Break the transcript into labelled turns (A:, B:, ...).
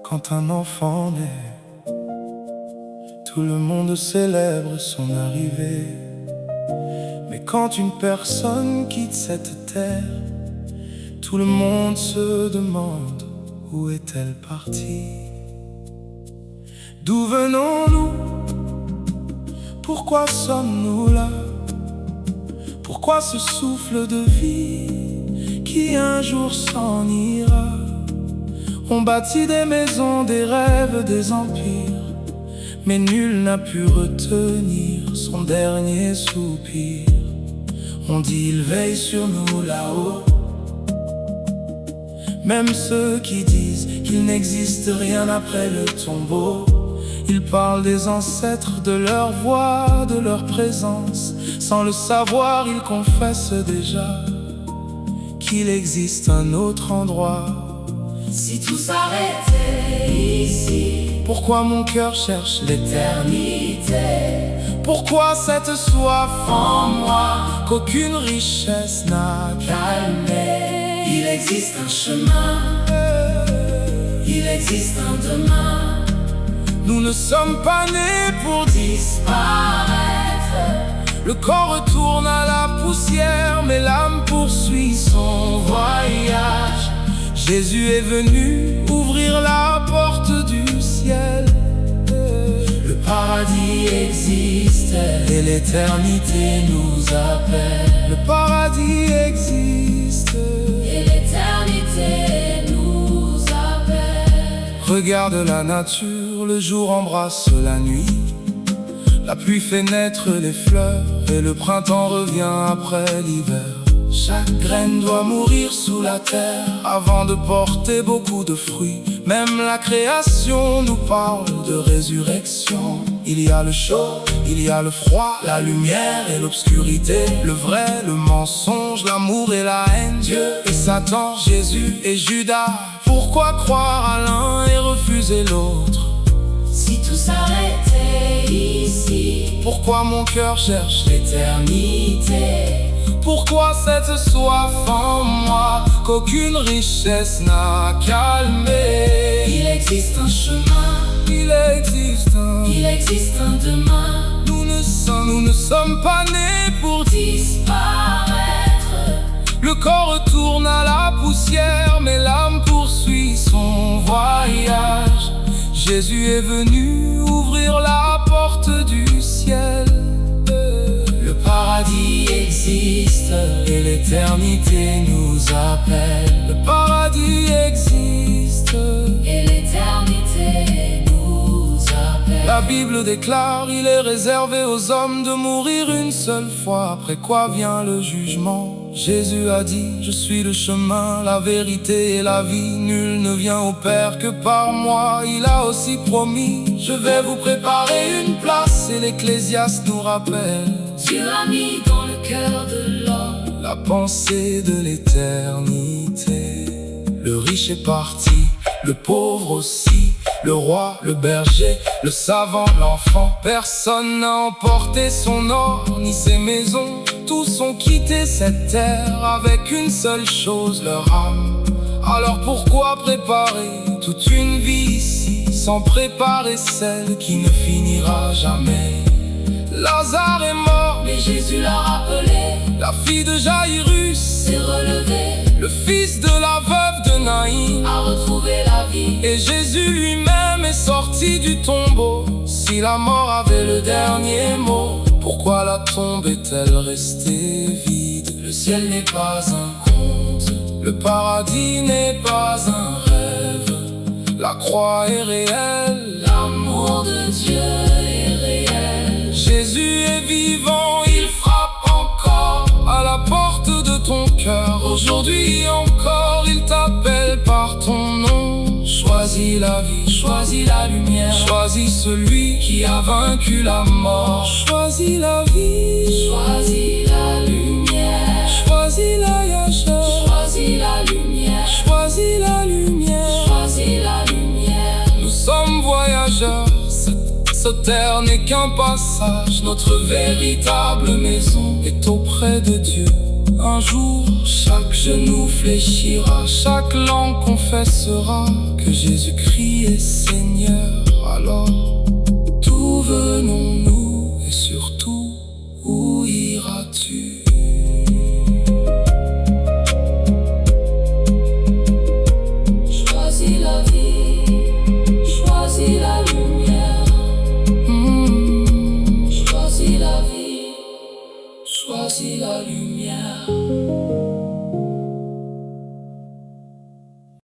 A: Quand un enfant naît, tout le monde célèbre son arrivée. Mais quand une personne quitte cette terre, tout le monde se demande où est-elle partie. D'où venons-nous? Pourquoi sommes-nous là? Pourquoi ce souffle de vie qui un jour s'en ira? On bâtit des maisons, des rêves, des empires, mais nul n'a pu retenir son dernier soupir. On dit il veille sur nous là-haut. Même ceux qui disent qu'il n'existe rien après le tombeau, ils parlent des ancêtres, de leur voix, de leur présence. Sans le savoir, ils confessent déjà qu'il existe un autre endroit.
B: Si tout s'arrêtait ici,
A: pourquoi mon cœur cherche
B: l'éternité?
A: Pourquoi cette soif en moi qu'aucune richesse n'a calmé?
B: Il existe un chemin, il existe un demain.
A: Nous ne sommes pas nés pour
B: disparaître.
A: Le corps retourne à la poussière, mais l'âme poursuit son voyage. Jésus est venu ouvrir la porte du ciel.
B: Le paradis existe
A: et l'éternité nous appelle. Le paradis existe
B: et l'éternité nous appelle.
A: Regarde la nature, le jour embrasse la nuit. La pluie fait naître les fleurs et le printemps revient après l'hiver. Chaque graine doit mourir sous la terre avant de porter beaucoup de fruits. Même la création nous parle de résurrection. Il y a le chaud, il y a le froid, la lumière et l'obscurité, le vrai, le mensonge, l'amour et la haine, Dieu et Satan, Jésus et Judas. Pourquoi croire à l'un et refuser l'autre?
B: Si tout s'arrêtait ici,
A: pourquoi mon cœur cherche
B: l'éternité?
A: Pourquoi cette soif en moi qu'aucune richesse n'a calmé?
B: Il existe un chemin,
A: il existe
B: un demain.
A: Nous ne sommes pas nés pour
B: disparaître.
A: Le corps retourne à la poussière, mais l'âme poursuit son voyage. Jésus est venu ouvrir la porte du ciel.
B: Le paradis existe
A: et l'éternité nous appelle. Le paradis existe
B: et l'éternité nous appelle.
A: La Bible déclare, il est réservé aux hommes de mourir une seule fois, après quoi vient le jugement. Jésus a dit, je suis le chemin, la vérité et la vie. Nul ne vient au Père que par moi. Il a aussi promis, je vais vous préparer une place. Et l'Ecclésiaste nous rappelle,
B: Dieu a mis dans le cœur de l'homme
A: la pensée de l'éternité. Le riche est parti, le pauvre aussi, le roi, le berger, le savant, l'enfant. Personne n'a emporté son or ni ses maisons. Tous ont quitté cette terre avec une seule chose, leur âme. Alors pourquoi préparer toute une vie ici sans préparer celle qui ne finira jamais? Lazare est mort,
B: mais Jésus l'a rappelé.
A: La fille de Jairus
B: s'est relevée.
A: Le fils de la veuve de Naïm
B: a retrouvé la vie.
A: Et Jésus lui-même est sorti du tombeau. Si la mort avait le dernier mot, pourquoi la tombe est-elle restée vide? Le ciel n'est pas un conte, le paradis n'est pas un rêve. La croix est réelle,
B: l'amour de Dieu est réel.
A: Jésus est vivant, il frappe encore à la porte de ton cœur. Aujourd'hui encore, il t'appelle par ton nom. Choisis la vie,
B: choisis la lumière,
A: choisis celui qui a vaincu la mort. Choisis la vie,
B: choisis la lumière,
A: choisis la yachère,
B: choisis la lumière,
A: choisis la lumière,
B: choisis la lumière.
A: Nous sommes voyageurs, cette terre n'est qu'un passage. Notre véritable maison est auprès de Dieu. Un jour, chaque genou fléchira, chaque langue confessera que Jésus-Christ est Seigneur. Alors